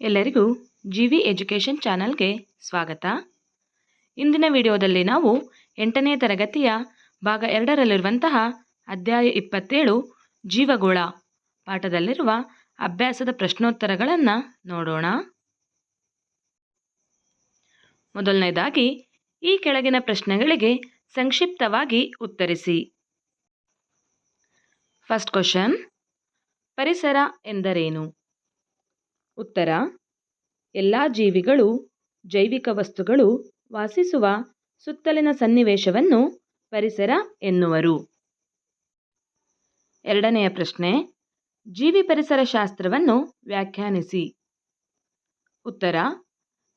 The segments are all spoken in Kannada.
ಎಲ್ಲರಿಗೂ ಜಿವಿ ಎಜುಕೇಷನ್ ಚಾನಲ್ಗೆ ಸ್ವಾಗತ. ಇಂದಿನ ವಿಡಿಯೋದಲ್ಲಿ ನಾವು 8ನೇ ತರಗತಿಯ ಭಾಗ 2ರಲ್ಲಿರುವಂತಹ ಅಧ್ಯಾಯ 27 ಜೀವಗೋಳ ಪಾಠದಲ್ಲಿರುವ ಅಭ್ಯಾಸದ ಪ್ರಶ್ನೋತ್ತರಗಳನ್ನು ನೋಡೋಣ. ಮೊದಲನೇದಾಗಿ ಈ ಕೆಳಗಿನ ಪ್ರಶ್ನೆಗಳಿಗೆ ಸಂಕ್ಷಿಪ್ತವಾಗಿ ಉತ್ತರಿಸಿ. ಫಸ್ಟ್ ಕ್ವಶನ್, ಪರಿಸರ ಎಂದರೇನು? ಉತ್ತರ: ಎಲ್ಲ ಜೀವಿಗಳು, ಜೈವಿಕ ವಸ್ತುಗಳು ವಾಸಿಸುವ ಸುತ್ತಲಿನ ಸನ್ನಿವೇಶವನ್ನು ಪರಿಸರ ಎನ್ನುವರು. ಎರಡನೆಯ ಪ್ರಶ್ನೆ, ಜೀವಿ ಪರಿಸರ ಶಾಸ್ತ್ರವನ್ನು ವ್ಯಾಖ್ಯಾನಿಸಿ. ಉತ್ತರ: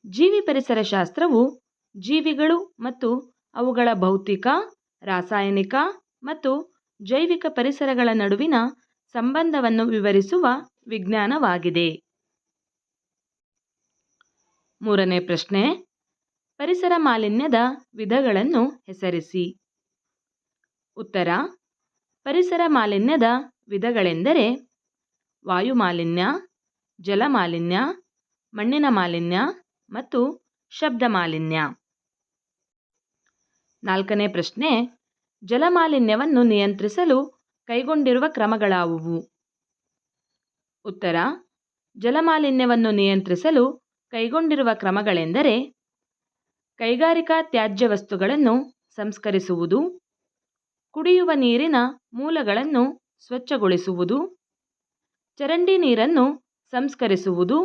ಜೀವಿ ಪರಿಸರ ಶಾಸ್ತ್ರವು ಜೀವಿಗಳು ಮತ್ತು ಅವುಗಳ ಭೌತಿಕ, ರಾಸಾಯನಿಕ ಮತ್ತು ಜೈವಿಕ ಪರಿಸರಗಳ ನಡುವಿನ ಸಂಬಂಧವನ್ನು ವಿವರಿಸುವ ವಿಜ್ಞಾನವಾಗಿದೆ. ಮೂರನೇ ಪ್ರಶ್ನೆ, ಪರಿಸರ ಮಾಲಿನ್ಯದ ವಿಧಗಳನ್ನು ಹೆಸರಿಸಿ. ಉತ್ತರ: ಪರಿಸರ ಮಾಲಿನ್ಯದ ವಿಧಗಳೆಂದರೆ ವಾಯು ಮಾಲಿನ್ಯ, ಜಲ ಮಾಲಿನ್ಯ, ಮಣ್ಣಿನ ಮಾಲಿನ್ಯ ಮತ್ತು ಶಬ್ದ ಮಾಲಿನ್ಯ. ನಾಲ್ಕನೇ ಪ್ರಶ್ನೆ, ಜಲ ಮಾಲಿನ್ಯವನ್ನು ನಿಯಂತ್ರಿಸಲು ಕೈಗೊಂಡಿರುವ ಕ್ರಮಗಳಾವುವು? ಉತ್ತರ: ಜಲಮಾಲಿನ್ಯವನ್ನು ನಿಯಂತ್ರಿಸಲು ಕೈಗೊಂಡಿರುವ ಕ್ರಮಗಳೆಂದರೆ ಕೈಗಾರಿಕಾ ತ್ಯಾಜ್ಯ ವಸ್ತುಗಳನ್ನು ಸಂಸ್ಕರಿಸುವುದು, ಕುಡಿಯುವ ನೀರಿನ ಮೂಲಗಳನ್ನು ಸ್ವಚ್ಛಗೊಳಿಸುವುದು, ಚರಂಡಿ ನೀರನ್ನು ಸಂಸ್ಕರಿಸುವುದು,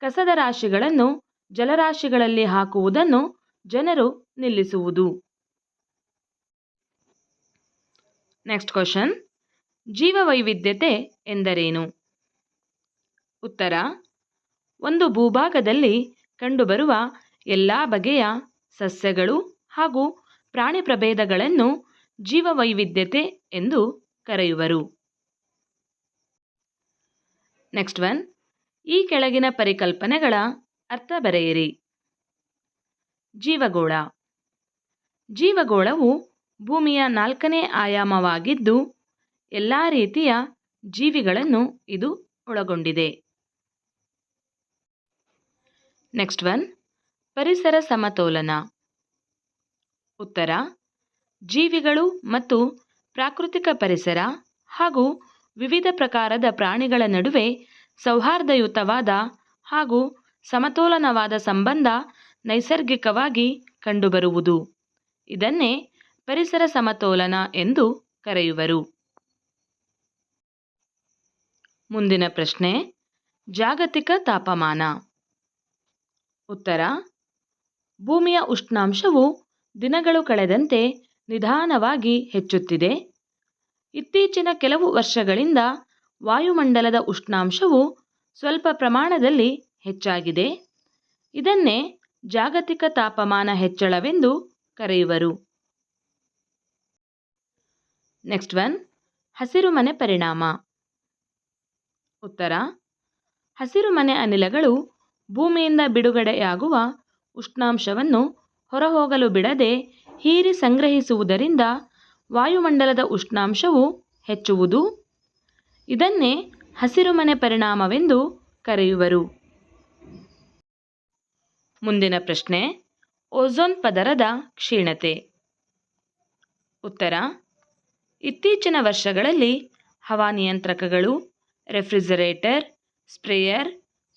ಕಸದ ರಾಶಿಗಳನ್ನು ಜಲರಾಶಿಗಳಲ್ಲಿ ಹಾಕುವುದನ್ನು ಜನರು ನಿಲ್ಲಿಸುವುದು. ನೆಕ್ಸ್ಟ್ ಕ್ವಶನ್, ಜೀವವೈವಿಧ್ಯತೆ ಎಂದರೇನು? ಉತ್ತರ: ಒಂದು ಭೂಭಾಗದಲ್ಲಿ ಕಂಡುಬರುವ ಎಲ್ಲ ಬಗೆಯ ಸಸ್ಯಗಳು ಹಾಗೂ ಪ್ರಾಣಿ ಪ್ರಭೇದಗಳನ್ನು ಜೀವವೈವಿಧ್ಯತೆ ಎಂದು ಕರೆಯುವರು. ನೆಕ್ಸ್ಟ್ ಒನ್, ಈ ಕೆಳಗಿನ ಪರಿಕಲ್ಪನೆಗಳ ಅರ್ಥ ಬರೆಯಿರಿ. ಜೀವಗೋಳ. ಜೀವಗೋಳವು ಭೂಮಿಯ 4ನೇ ಆಯಾಮವಾಗಿದ್ದು ಎಲ್ಲ ರೀತಿಯ ಜೀವಿಗಳನ್ನು ಇದು ಒಳಗೊಂಡಿದೆ. ನೆಕ್ಸ್ಟ್ ಒನ್, ಪರಿಸರ ಸಮತೋಲನ. ಉತ್ತರ: ಜೀವಿಗಳು ಮತ್ತು ಪ್ರಾಕೃತಿಕ ಪರಿಸರ ಹಾಗೂ ವಿವಿಧ ಪ್ರಕಾರದ ಪ್ರಾಣಿಗಳ ನಡುವೆ ಸೌಹಾರ್ದಯುತವಾದ ಹಾಗೂ ಸಮತೋಲನವಾದ ಸಂಬಂಧ ನೈಸರ್ಗಿಕವಾಗಿ ಕಂಡುಬರುವುದು. ಇದನ್ನೇ ಪರಿಸರ ಸಮತೋಲನ ಎಂದು ಕರೆಯುವರು. ಮುಂದಿನ ಪ್ರಶ್ನೆ, ಜಾಗತಿಕ ತಾಪಮಾನ. ಉತ್ತರ: ಭೂಮಿಯ ಉಷ್ಣಾಂಶವು ದಿನಗಳು ಕಳೆದಂತೆ ನಿಧಾನವಾಗಿ ಹೆಚ್ಚುತ್ತಿದೆ. ಇತ್ತೀಚಿನ ಕೆಲವು ವರ್ಷಗಳಿಂದ ವಾಯುಮಂಡಲದ ಉಷ್ಣಾಂಶವು ಸ್ವಲ್ಪ ಪ್ರಮಾಣದಲ್ಲಿ ಹೆಚ್ಚಾಗಿದೆ. ಇದನ್ನೇ ಜಾಗತಿಕ ತಾಪಮಾನ ಹೆಚ್ಚಳವೆಂದು ಕರೆಯುವರು. ನೆಕ್ಸ್ಟ್ ಒನ್, ಹಸಿರುಮನೆ ಪರಿಣಾಮ. ಉತ್ತರ: ಹಸಿರುಮನೆ ಅನಿಲಗಳು ಭೂಮಿಯಿಂದ ಬಿಡುಗಡೆಯಾಗುವ ಉಷ್ಣಾಂಶವನ್ನು ಹೊರಹೋಗಲು ಬಿಡದೆ ಹೀರಿ ಸಂಗ್ರಹಿಸುವುದರಿಂದ ವಾಯುಮಂಡಲದ ಉಷ್ಣಾಂಶವು ಹೆಚ್ಚುವುದು. ಇದನ್ನೇ ಹಸಿರುಮನೆ ಪರಿಣಾಮವೆಂದು ಕರೆಯುವರು. ಮುಂದಿನ ಪ್ರಶ್ನೆ, ಓಝೋನ್ ಪದರದ ಕ್ಷೀಣತೆ. ಉತ್ತರ: ಇತ್ತೀಚಿನ ವರ್ಷಗಳಲ್ಲಿ ಹವಾನಿಯಂತ್ರಕಗಳು, ರೆಫ್ರಿಜರೇಟರ್, ಸ್ಪ್ರೇಯರ್,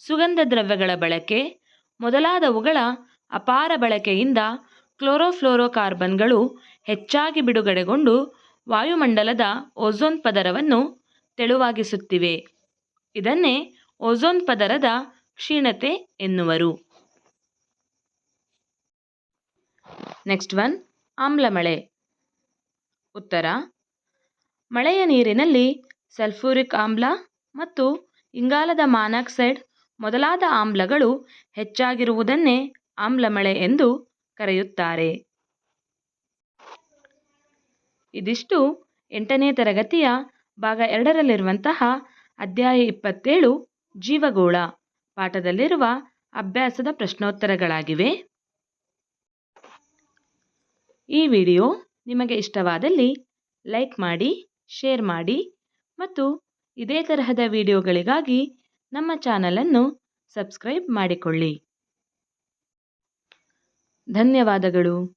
ಸುಗಂಧ ದ್ರವ್ಯಗಳ ಬಳಕೆ ಮೊದಲಾದವುಗಳ ಅಪಾರ ಬಳಕೆಯಿಂದ ಕ್ಲೋರೋಫ್ಲೋರೋಕಾರ್ಬನ್ಗಳು ಹೆಚ್ಚಾಗಿ ಬಿಡುಗಡೆಗೊಂಡು ವಾಯುಮಂಡಲದ ಓಝೋನ್ ಪದರವನ್ನು ತೆಳುವಾಗಿಸುತ್ತಿವೆ. ಇದನ್ನೇ ಓಝೋನ್ ಪದರದ ಕ್ಷೀಣತೆ ಎನ್ನುವರು. ನೆಕ್ಸ್ಟ್ ಒನ್, ಆಮ್ಲಮಳೆ. ಉತ್ತರ: ಮಳೆಯ ನೀರಿನಲ್ಲಿ ಸಲ್ಫ್ಯೂರಿಕ್ ಆಮ್ಲ ಮತ್ತು ಇಂಗಾಲದ ಮಾನಾಕ್ಸೈಡ್ ಮೊದಲಾದ ಆಮ್ಲಗಳು ಹೆಚ್ಚಾಗಿರುವುದನ್ನೇ ಆಮ್ಲಮಳೆ ಎಂದು ಕರೆಯುತ್ತಾರೆ. ಇದಿಷ್ಟು 8ನೇ ತರಗತಿಯ ಭಾಗ 2ರಲ್ಲಿರುವಂತಹ ಅಧ್ಯಾಯ 27 ಜೀವಗೋಳ ಪಾಠದಲ್ಲಿರುವ ಅಭ್ಯಾಸದ ಪ್ರಶ್ನೋತ್ತರಗಳಾಗಿವೆ. ಈ ವಿಡಿಯೋ ನಿಮಗೆ ಇಷ್ಟವಾದಲ್ಲಿ ಲೈಕ್ ಮಾಡಿ, ಶೇರ್ ಮಾಡಿ ಮತ್ತು ಇದೇ ತರಹದ ವಿಡಿಯೋಗಳಿಗಾಗಿ ನಮ್ಮ ಚಾನಲನ್ನು ಸಬ್ಸ್ಕ್ರೈಬ್ ಮಾಡಿಕೊಳ್ಳಿ. ಧನ್ಯವಾದಗಳು.